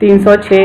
306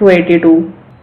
282।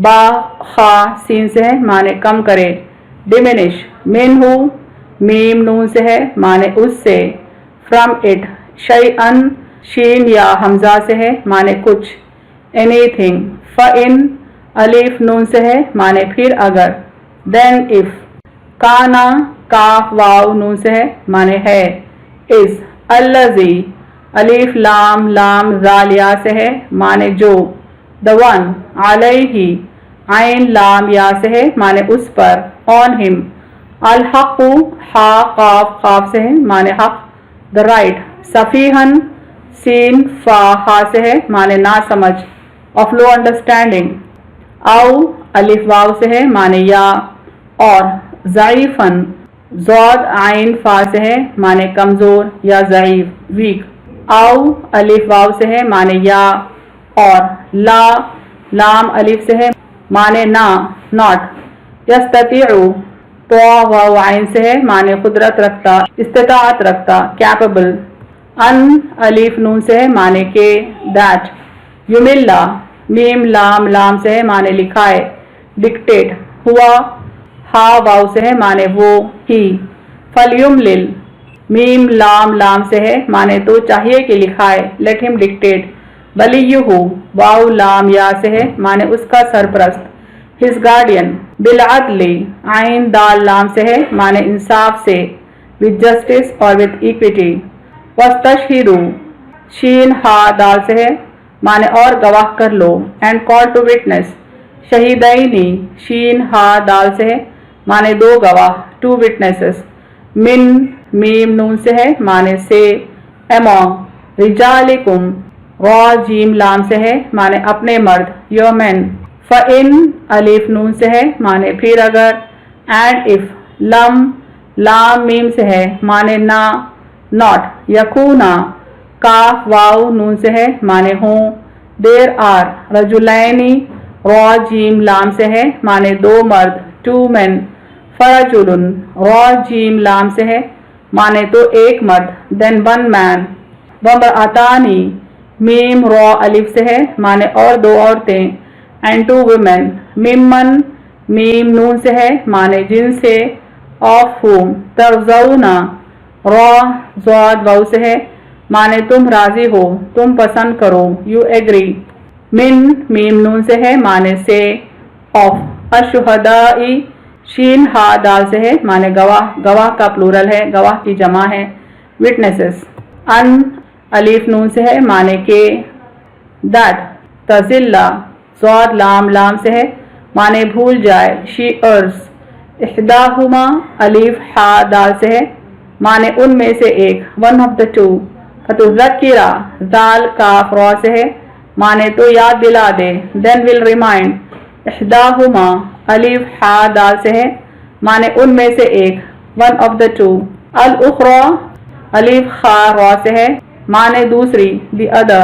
با خا سین سے ہے معنی کم کرے ڈیمینش منہو میم نون سے ہے معنی اس سے فرام اٹ شیئن شین یا حمزہ سے ہے معنی کچھ اینی تھنگ فَإِن الف نون سے ہے معنی پھر اگر دین اف کانا کاف واو نون سے ہے معنی ہے از الذی الف لام لام زال یا سے ہے معنی جو the one علیہ عین لام یا سے ہے معنی اس پر on him الحق ہا قاف قاف سے ہے معنی حق the right صفیحن سین فا ہا سے ہے معنی نا سمجھ of low understanding او الف واو سے ہے معنی یا اور ضعیفن زود عین فا سے ہے معنی کمزور یا ضعیف ویک او الف واو سے ہے معنی یا اور لا لام الف سے ہے معنی نہ ناٹ یستطیع تو واو عین سے ہے معنی قدرت رکھتا استطاعت رکھتا کیپبل ان الف نون سے ہے معنی کہ دیٹ یملا میم لام لام سے ہے معنی لکھائے ڈکٹیٹ ہوا ہا واو سے ہے معنی وہ ہی فلیملل میم لام لام سے ہے معنی تو چاہیے کہ لکھائے لیٹ ہم ڈکٹیٹ ولیہ واو لام یا سے ہے معنی اس کا سرپرست ہز گارڈین بالعدل عین دال لام سے ہے معنی انصاف سے with justice اور with equity واستشہدوا شین ہا دال سے ہے معنی اور گواہ کر لو and call to witness شہیدینی شین ہا دال سے ہے معنی دو گواہ two witnesses من میم نون سے ہے معنی سے among رجالکم را جیم لام سے ہے معنی اپنے مرد your men فَإِن الف نون سے ہے معنی پھر اگر and if لم لام میم سے ہے معنی نہ not یکونا کاف واو نون سے ہے معنی ہوں دیر آر رجلینی را جیم لام سے ہے معنی دو مرد two men فرجل را جیم لام سے ہے معنی تو ایک مرد then one man وامرأتانی میم را الف سے ہے معنی اور دو عورتیں and two women ممن میم نون سے ہے معنی جن سے of whom ترضون را زواد واو سے ہے معنی تم راضی ہو تم پسند کرو you agree من میم نون سے ہے معنی سے of الشہدائی شین ہا دال سے ہے معنی گواہ گواہ کا پلورل ہے گواہ کی جمع ہے witnesses ان الف نون سے ہے معنی کہ that تزلہ زواد لام لام سے ہے معنی بھول جائے she errs احداہما الف ہا دال سے ہے معنی ان میں سے ایک one of the two فتذکرہ دال کاف را سے ہے معنی تو یاد دلا دے then will remind احداہما الف ہا دال سے ہے معنی ان میں سے ایک one of the two الاخرى الف خا را سے ہے معنی دوسری the other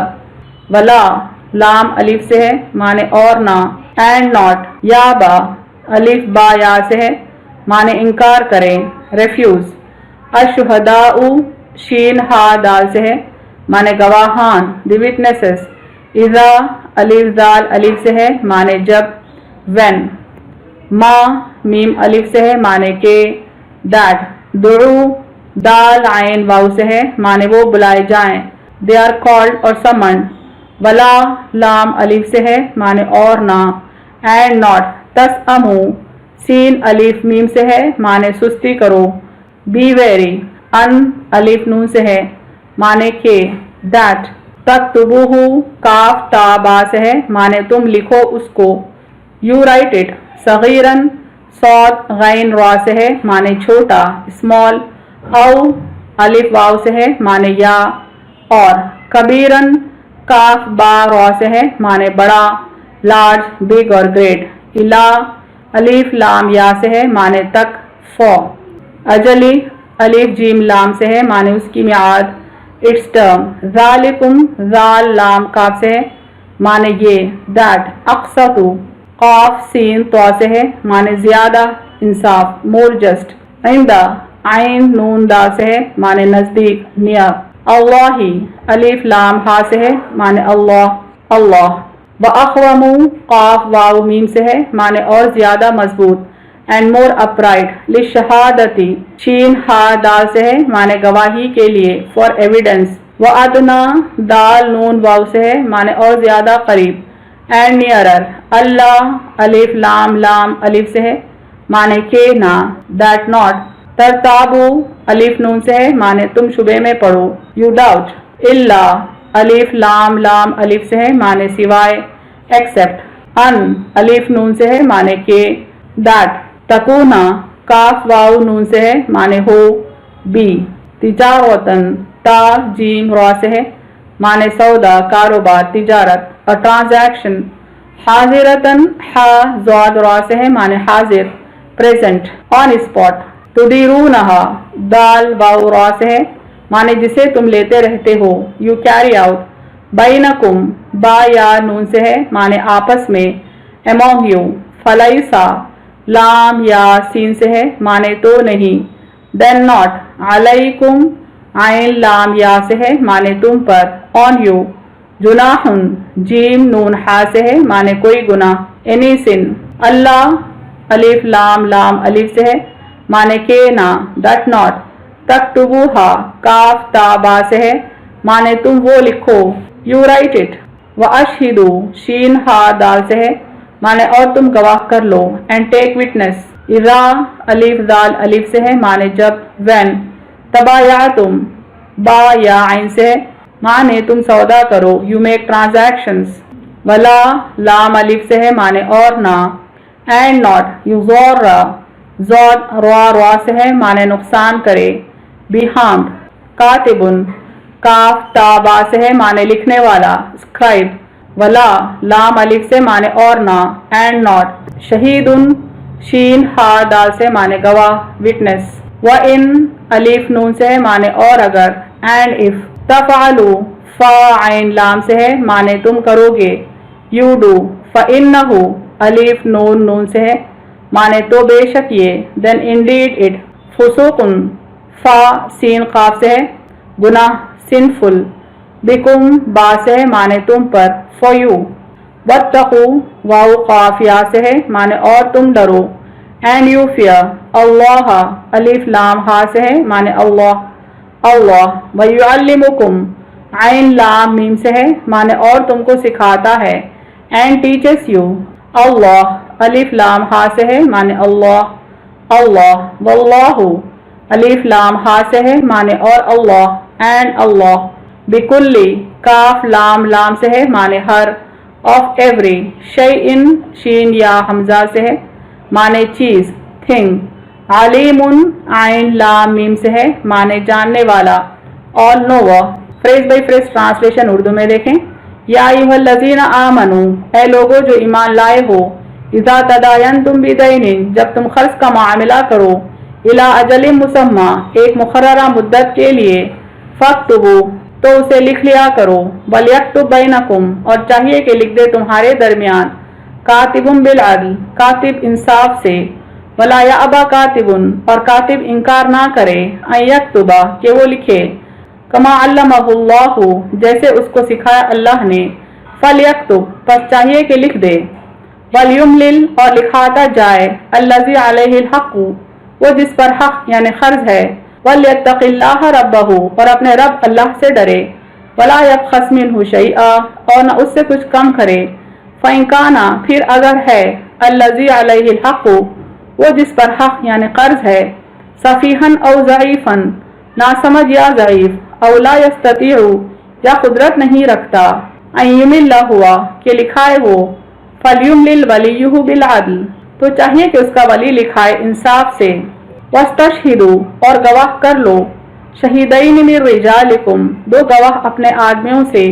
ولا لام الف سے ہے معنی اور نہ and not یا با الف با یا سے ہے معنی انکار کریں refuse الشہداء شین ہا دال سے ہے معنی گواہان the witnesses اذا الف دال الف سے ہے معنی جب when ما میم الف سے ہے معنی کہ that دعو دال عین واو سے ہے معنی وہ بلائے جائیں they are called اور summoned ولا لام الف سے ہے معنی اور نہ and not تسأمو سین الف میم سے ہے معنی سستی کرو be wary ان الف نون سے ہے معنی کہ that تکتبوہ کاف تا با سے ہے معنی تم لکھو اس کو you write it صغیرن صاد غین را سے ہے معنی چھوٹا small او الف واو سے ہے معنی یا اور کبیرن کاف با را سے ہے معنی بڑا لارج بگ اور گریٹ الا الف لام یا سے ہے معنی تک for اجلی الف جیم لام سے ہے معنی اس کی میعاد its term ذالکم ذال لام کاف سے ہے معنی یہ that اقسطو قاف سین تو سے ہے معنی زیادہ انصاف more just عندہ عین نون دا سے ہے معنی نزدیک near اللہ الف لام ہا سے ہے معنی اللہ اللہ وَأَخْوَمُ قاف واو میم سے ہے معنی اور زیادہ مضبوط. And more upright. لِلشَّهَادَةِ شین ہا دال سے ہے معنی گواہی کے لیے فار ایویڈنس. وَأَدْنَا دال نون واو سے ہے معنی اور زیادہ قریب. And nearer. اللہ الف لام لام الف سے ہے معنی کہ نہ. That not. ترتابو الف نون سے ہے معنی تم شبے میں پڑو. You doubt. الا الف لام لام الف سے ہے معنی سوائے ایکسپٹ. ان الف نون سے ہے معنی کہ. دیٹ. تکونا کاف واو نون سے ہے معنی ہو بی. تجارتن تا جیم را سے ہے معنی سودا کاروبار تجارت. اور ٹرانزیکشن. حاضرتن ہا زواد را سے ہے معنی حاضر پریزنٹ آن اسپاٹ. تدیرونہا دال واو را سے ہے معنی جسے تم لیتے رہتے ہو. You carry out. بینکم با یا نون سے ہے معنی آپس میں. امونگ یو. فلیسا لام یا سین سے ہے معنی تو نہیں. دین ناٹ. علیکم عین لام یا سے ہے معنی تم پر. On you. جناحن جیم نون ہا سے ہے معنی کوئی گناہ. اینی سن. اللہ الف لام لام الف سے ہے معنی کہ نہ. ڈٹ ناٹ. تکتبوہا کاف تا با سے ہے معنی تم وہ لکھو. You right it. واشہدو شین ہا دال سے ہے معنی اور تم گواہ کر لو. And take witness. اذا الف دال الف سے ہے معنی جب. وین. تبایعتم با یا عین سے ہے معنی تم سودا کرو. You make transactions. ولا لام الف سے ہے معنی اور نہ. And not. یو زور زود روا روا سے ہے معنی نقصان کرے. Be harmed. کاتبن کاف تا با سے ہے معنی لکھنے والا اسکرائب. ولا لام الف سے معنی اور نہ. And not. شہیدن شین ہا دال سے معنی گواہ وٹنس. وَإِن الف نون سے ہے معنی اور اگر. And if. تفعلوا فا عین لام سے ہے معنی تم کرو گے. You do. فَإِنَّهُ الف نون نون سے ہے معنی تو بے شک یہ. دین انڈیڈ اٹ. فسوقن فا سین قاف سے ہے گناہ سنفل. بکم با سے ہے معنی تم پر. Four you. واتقوا واو قاف یا سے ہے معنی اور تم ڈرو. And you fear. اللہ الف لام ہا سے ہے معنی اللہ اللہ. ویعلمکم عین لام میم سے ہے معنی اور تم کو سکھاتا ہے. And teachers you. اللہ الف لام ہا سے ہے معنی اللہ اللہ. واللہ الف لام ہا سے ہے معنی اور اللہ. اینڈ اللہ. بکلی کاف لام لام سے ہے معنی ہر. Of every. شیئن شین یا حمزہ سے ہے معنی چیز تھنگ. علیم عین لام میم سے ہے معنی جاننے والا. All knower. Phrase by phrase translation Urdu میں دیکھیں. یا ایھا الذین آمنو اے لوگو جو ایمان لائے ہو. اذا تداینتم بدین جب تم قرض کا معاملہ کرو. الی اجل مسمی ایک مقررہ مدت کے لیے. فاکتبوا تو اسے لکھ لیا کرو. ولیکتب بینکم اور چاہیے کہ لکھ دے تمہارے درمیان. کاتب بالعدل کاتب انصاف سے. ولا یأبی کاتب اور کاتب انکار نہ کرے. ان یکتب کہ وہ لکھے. کما علمہ اللہ جیسے اس کو سکھایا اللہ نے. فلیکتب پس چاہیے کہ لکھ دے. ولیملل اور لکھاتا جائے. الذی علیہ الحق وہ جس پر حق یعنی قرض ہے. ولیتق اللہ ربہ اور اپنے رب اللہ سے ڈرے. ولا یبخس منہ شیئا اور نہ اس سے کچھ کم کرے. فإن کان پھر اگر ہے. الذی علیہ الحق وہ جس پر حق یعنی قرض ہے. سفیہا او ضعیفا ناسمجھ یا ضعیف. او لا یستطیع یا قدرت نہیں رکھتا. ان یمل ہوا کہ لکھائے ہو. فلیملل ولیہ بالعدل تو چاہیے کہ اس کا ولی لکھائے انصاف سے. واستشہدوا اور گواہ کر لو. شہیدین من رجالکم دو گواہ اپنے آدمیوں سے.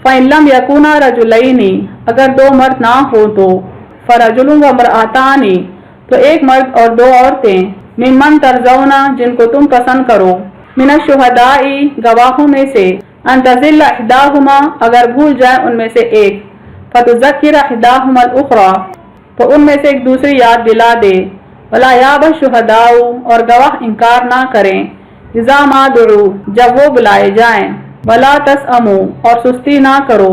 فإن لم یکونا رجلین اگر دو مرد نہ ہو تو. فرجل وامرأتان تو ایک مرد اور دو عورتیں. ممن ترضون جن کو تم پسند کرو. من الشہداء گواہوں میں سے. ان تضل احداہما اگر بھول جائے ان میں سے ایک. فتذکر احداہما الاخری تو ان میں سے ایک دوسری یاد دلا دے. ولا یابی الشہداء اور گواہ انکار نہ کریں. اذا ما دعوا جب وہ بلائے جائیں. ولا تسأموا اور سستی نہ کرو.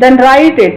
then write it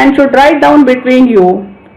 and should write down between you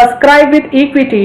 a scribe with equity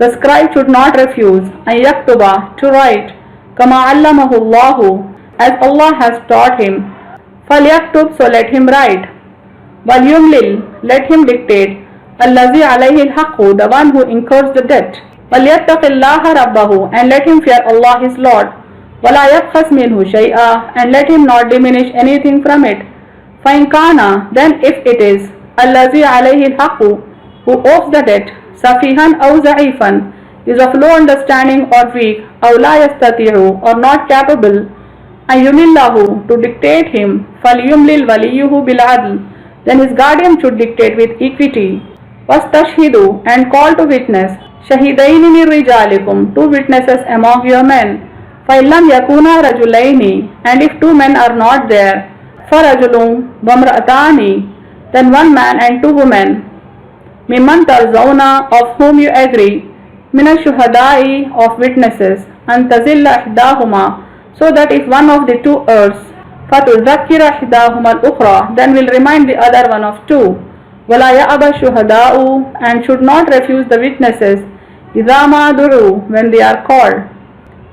the scribe should not refuse an yaktuba to write kama allamahullahu as Allah has taught him falyaktub so let him write walyumlil let him dictate allazi alayhi alhaqu the one who incurs the debt walyattaqillaha rabbahu and let him fear Allah his Lord ولا يبخس منه شيئا and let him not diminish anything from it. فإن كان then if it is الذي عليه الحق who owes the debt سفيها أو ضعيفا is of low understanding or weak أو لا يستطيع or not capable أن يمله to dictate him فليملل وليه بالعدل then his guardian should dictate with equity. واستشهدوا and call to witness شهيدين من رجالكم two witnesses among your men. فَإِلَّمْ يَكُونَا رَجُلَيْنِ and if two men are not there, فَرَجُلٌ وَامْرَأَتَانِ then one man and two women. مِمَّنْ تَرْضَوْنَ of whom you agree, مِنَ الشُّهَدَاءِ of witnesses, أَنْ تَزِلَّ إِحْدَاهُمَا so that if one of the two errs, فَتُذَكِّرَ إِحْدَاهُمَا الْأُخْرَى then will remind the other one of two. وَلَا يَأْبَ الشُّهَدَاءُ and should not refuse the witnesses, إِذَا مَا دُعُوا when they are called.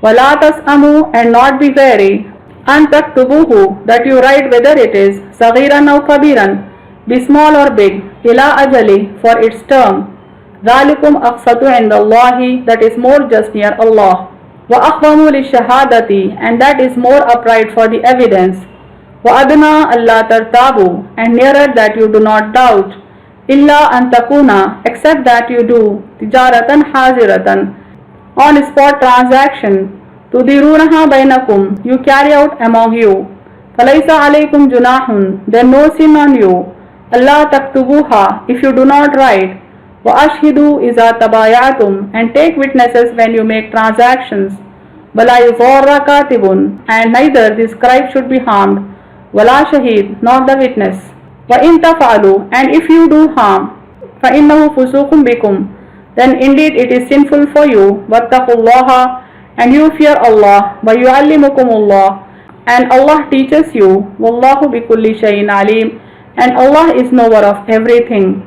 وَلَا تَسْأَمُوا and not be weary, أَن تَكْتُبُوهُ that you write whether it is صَغِيرًا أَوْ كَبِيرًا be small or big, إِلَى أَجَلِ for its term. ذَلِكُمْ أَقْسَطُ عِنْدَ اللَّهِ that is more just near Allah. وَأَقْوَمُ لِلشَّهَادَةِ and that is more upright for the evidence. وَأَدْنَى أَلَّا تَرْتَابُوا and nearer that you do not doubt. إِلَّا أَن تَكُونَ except that you do تِجَارَةً حَاضِرَةً on spot transaction, tudirunaha bainakum you carry out among you, falaysa alaykum junahun then no sin on you, Allah taktubuha, if you do not write, wa ashhidu iza tabayatum, and take witnesses when you make transactions, wala yudharra katibun, and neither the scribe should be harmed, wala shahid, not the witness. Wa in taf'alu, and if you do harm, fa innahu fusuqum bikum, then indeed it is sinful for you. Wattaqullaha, and you fear Allah. Wa yu'allimukumullah, and Allah teaches you. Wallahu bikulli shay'in alim, and Allah is knower of everything.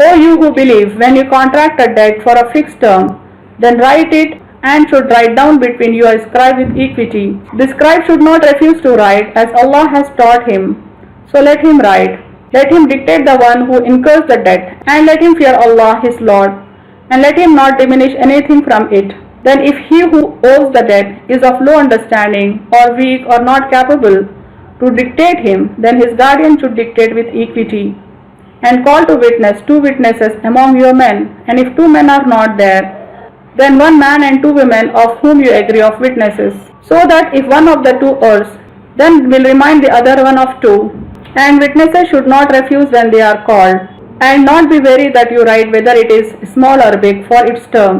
O you who believe, when you contract a debt for a fixed term, then write it and should write down between you a scribe with equity. The scribe should not refuse to write as Allah has taught him. So let him write. Let him dictate the one who incurs the debt, and let him fear Allah his Lord, and let him not diminish anything from it. Then if he who owes the debt is of low understanding or weak or not capable to dictate him, then his guardian should dictate with equity. And call to witness 2 witnesses among your men, and if 2 men are not there, then 1 man and 2 women of whom you agree of witnesses, so that if one of the 2 errs, then will remind the other one of 2. And witnesses should not refuse when they are called, and not be wary that you write whether it is small or big for its term.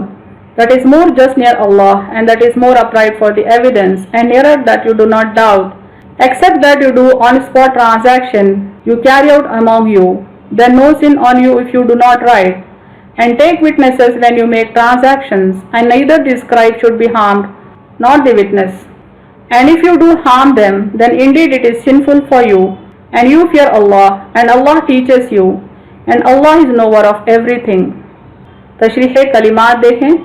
That is more just near Allah, and that is more upright for the evidence, and nearer that you do not doubt, except that you do on-spot transaction you carry out among you. Then no sin on you if you do not write. And take witnesses when you make transactions, and neither the scribe should be harmed, nor the witness. And if you do harm them, then indeed it is sinful for you, and you fear Allah, and Allah teaches you, and Allah is knower of everything. تشریح کلمات دیکھیں.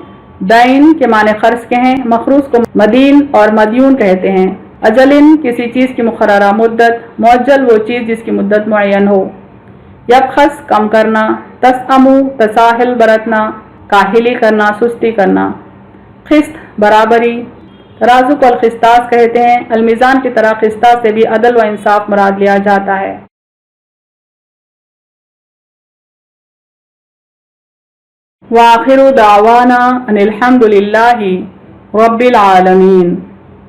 دین کے معنی قرض کے ہیں. مخروض کو مدین اور مدیون کہتے ہیں. اجلن کسی چیز کی مقررہ مدت. معجل وہ چیز جس کی مدت معین ہو. یبخس کم کرنا. تسعمو تساہل برتنا. کاہلی کرنا سستی کرنا. قسط برابری. ترازو کو القسطاس کہتے ہیں. المیزان کی طرح قسطاس سے بھی عدل و انصاف مراد لیا جاتا ہے. وآخر دعوانا ان الحمد للہ رب العالمین.